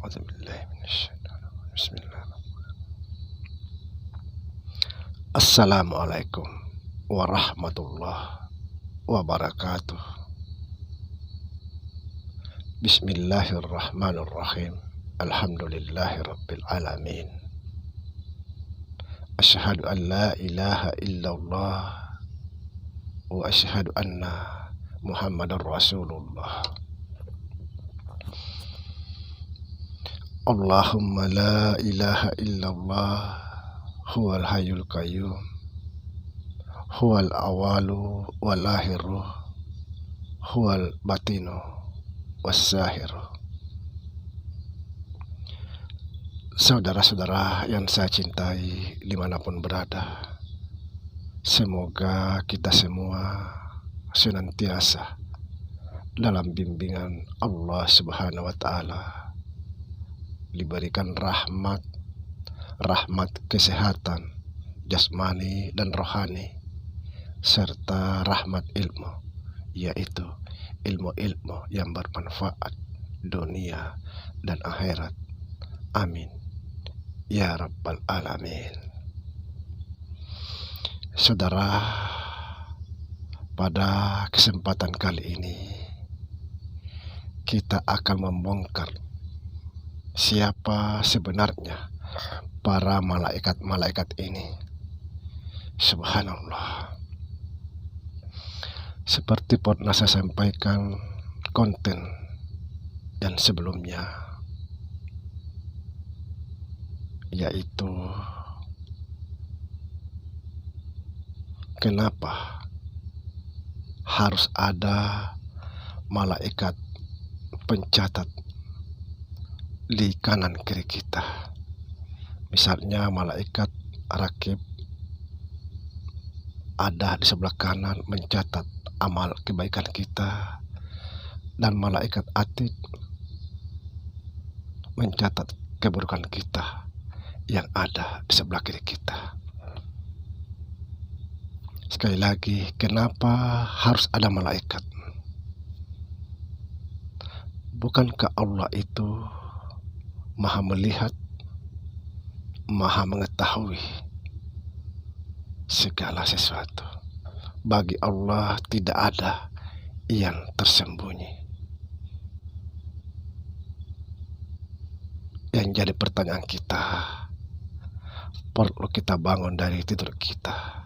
Bismillahirrahmanirrahim. Assalamualaikum warahmatullahi wabarakatuh. Bismillahirrahmanirrahim. Alhamdulillahirabbil alamin. Asyhadu an la ilaha illallah wa asyhadu anna Muhammadar Rasulullah. Allahumma la ilaha illallah huwal hayyul qayyum huwal awalu wal akhiru huwal batinu wassahiru. Saudara-saudara yang saya cintai dimanapun berada, semoga kita semua senantiasa dalam bimbingan Allah Subhanahu wa Ta'ala, diberikan rahmat kesehatan jasmani dan rohani, serta rahmat ilmu, yaitu ilmu-ilmu yang bermanfaat dunia dan akhirat. Amin ya rabbal alamin. Saudara, pada kesempatan kali ini kita akan membongkar siapa sebenarnya para malaikat-malaikat ini. Subhanallah. Seperti pernah saya sampaikan konten dan sebelumnya, yaitu kenapa harus ada malaikat pencatat di kanan kiri kita. Misalnya malaikat rakib ada di sebelah kanan mencatat amal kebaikan kita, dan malaikat atid mencatat keburukan kita yang ada di sebelah kiri kita. Sekali lagi, kenapa harus ada malaikat? Bukankah Allah itu Maha melihat, Maha mengetahui segala sesuatu? Bagi Allah tidak ada yang tersembunyi. Yang jadi pertanyaan kita, perlu kita bangun dari tidur kita.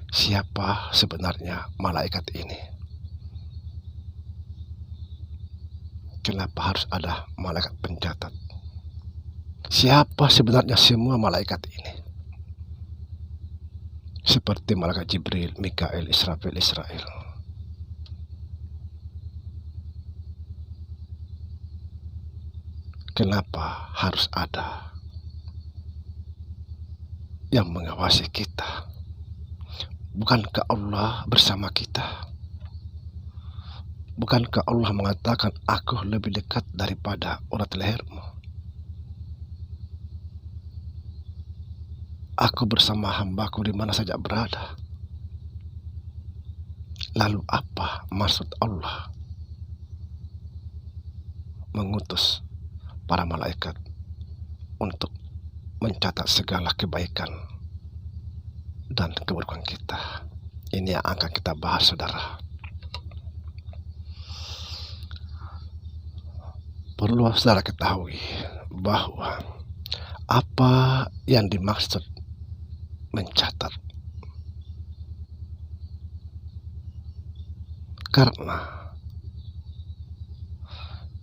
Siapa sebenarnya malaikat ini? Kenapa harus ada malaikat pencatat? Siapa sebenarnya semua malaikat ini? Seperti malaikat Jibril, Mikail, Israfil, Israel. Kenapa harus ada yang mengawasi kita? Bukankah Allah bersama kita? Bukankah Allah mengatakan, aku lebih dekat daripada urat lehermu? Aku bersama hambaku di mana saja berada. Lalu apa maksud Allah mengutus para malaikat untuk mencatat segala kebaikan dan keburukan kita? Ini yang akan kita bahas, saudara. Perlu saudara ketahui bahwa apa yang dimaksud mencatat, karena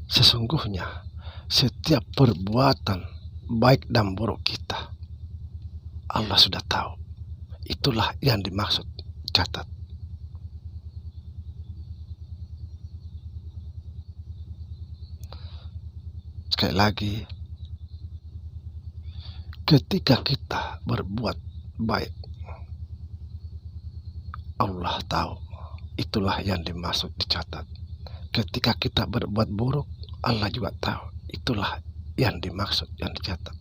sesungguhnya setiap perbuatan baik dan buruk kita Allah sudah tahu. Itulah yang dimaksud catat. Sekali lagi, ketika kita berbuat baik, Allah tahu. Itulah yang dimaksud dicatat. Ketika kita berbuat buruk, Allah juga tahu. Itulah yang dimaksud yang dicatat.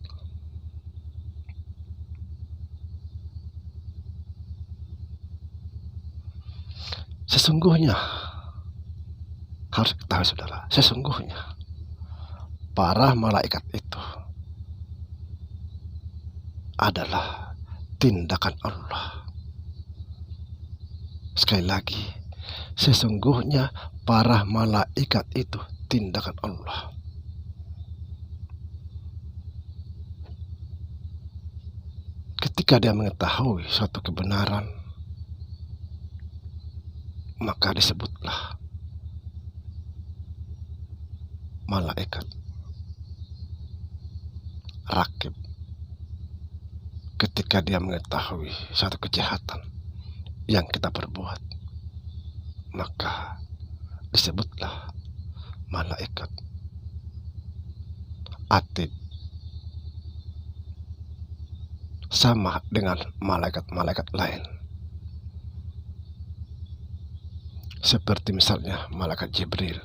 Sesungguhnya, harus ketahui saudara, sesungguhnya para malaikat itu adalah tindakan Allah. Sekali lagi, sesungguhnya para malaikat itu tindakan Allah. Ketika dia mengetahui suatu kebenaran, maka disebutlah malaikat rakib. Ketika dia mengetahui suatu kejahatan yang kita perbuat, maka disebutlah malaikat atid. Sama dengan malaikat-malaikat lain, seperti misalnya malaikat Jibril.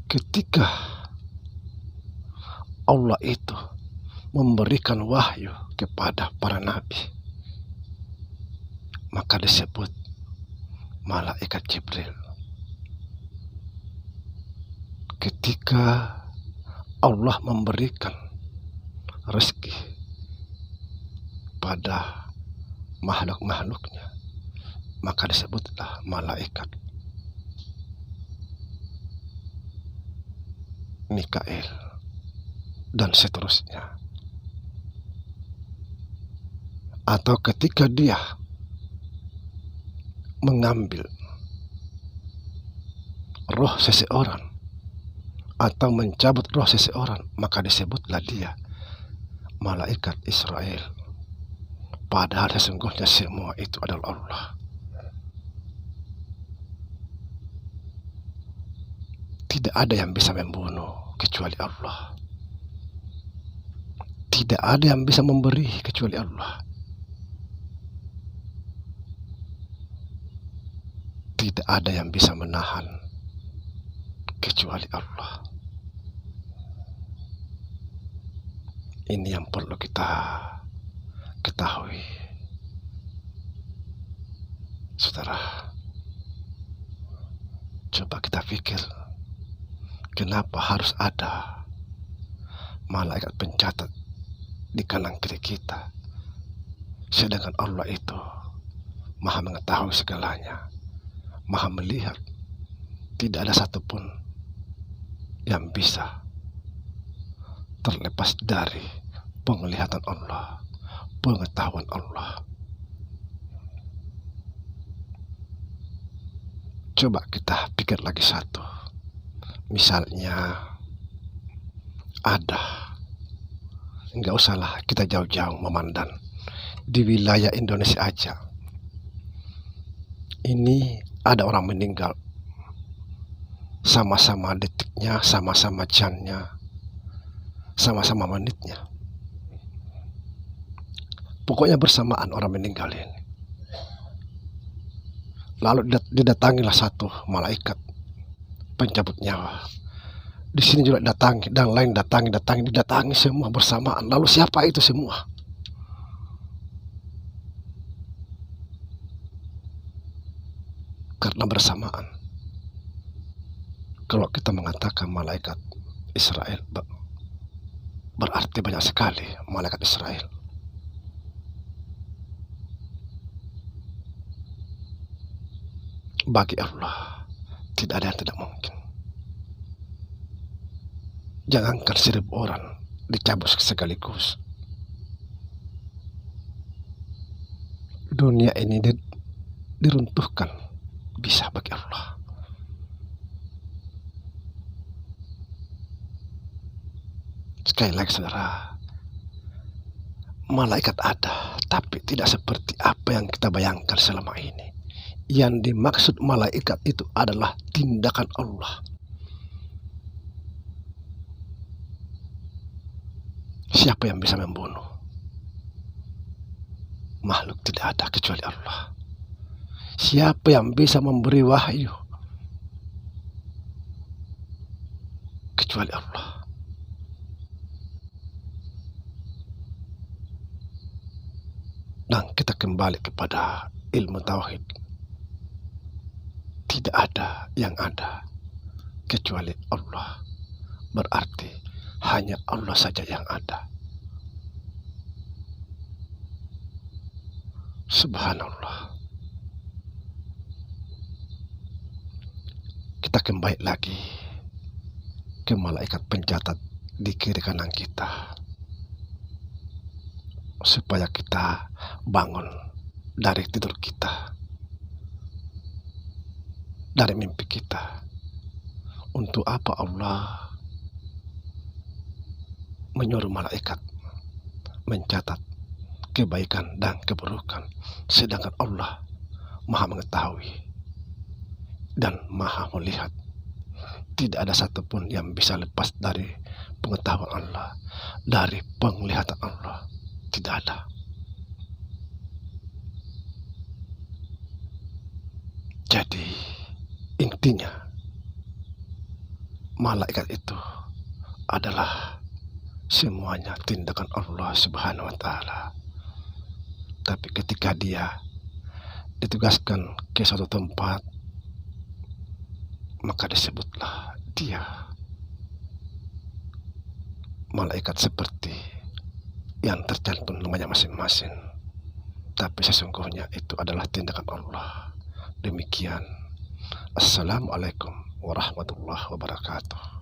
Ketika Allah itu memberikan wahyu kepada para nabi, maka disebut malaikat Jibril. Ketika Allah memberikan rezeki pada makhluk-makhluknya, maka disebutlah malaikat Mikail, dan seterusnya. Atau ketika dia mengambil roh seseorang atau mencabut roh seseorang, maka disebutlah dia malaikat Israel. Padahal sesungguhnya semua itu adalah Allah. Tidak ada yang bisa membunuh kecuali Allah. Tidak ada yang bisa memberi kecuali Allah. Tidak ada yang bisa menahan kecuali Allah. Ini yang perlu kita ketahui, saudara. Coba kita pikir, kenapa harus ada malaikat pencatat di kanan kiri kita, sedangkan Allah itu Maha mengetahui segalanya, Maha melihat. Tidak ada satupun yang bisa terlepas dari penglihatan Allah, pengetahuan Allah. Coba kita pikir lagi satu. Misalnya ada, nggak usahlah kita jauh-jauh memandang, di wilayah Indonesia aja ini ada orang meninggal, sama-sama detiknya, sama-sama jamnya, sama-sama menitnya, pokoknya bersamaan orang meninggal ini. Lalu didatangilah satu malaikat pencabut nyawa. Di sini juga datangi, dan lain didatangi semua bersamaan. Lalu siapa itu semua? Karena bersamaan. Kalau kita mengatakan malaikat Israel, berarti banyak sekali malaikat Israel. Bagi Allah tidak ada yang tidak mungkin. Jangankan 1000 orang dicabut sekaligus, dunia ini diruntuhkan bisa bagi Allah. Sekali lagi saudara, malaikat ada, tapi tidak seperti apa yang kita bayangkan selama ini. Yang dimaksud malaikat itu adalah tindakan Allah. Siapa yang bisa membunuh? Makhluk tidak ada kecuali Allah. Siapa yang bisa memberi wahyu kecuali Allah? Dan kita kembali kepada ilmu tauhid. Tidak ada yang ada kecuali Allah. Berarti hanya Allah saja yang ada. Subhanallah. Kita kembali lagi ke malaikat pencatat di kiri kanan kita, supaya kita bangun dari tidur kita, dari mimpi kita. Untuk apa Allah menyuruh malaikat mencatat kebaikan dan keburukan, sedangkan Allah Maha mengetahui dan Maha melihat? Tidak ada satupun yang bisa lepas dari pengetahuan Allah, dari penglihatan Allah. Tidak ada. Jadi intinya, malaikat itu adalah semuanya tindakan Allah Subhanahu wa Ta'ala. Tapi ketika dia ditugaskan ke suatu tempat, maka disebutlah dia malaikat seperti yang tercantum namanya masing-masing. Tapi sesungguhnya itu adalah tindakan Allah. Demikian. Assalamualaikum warahmatullahi wabarakatuh.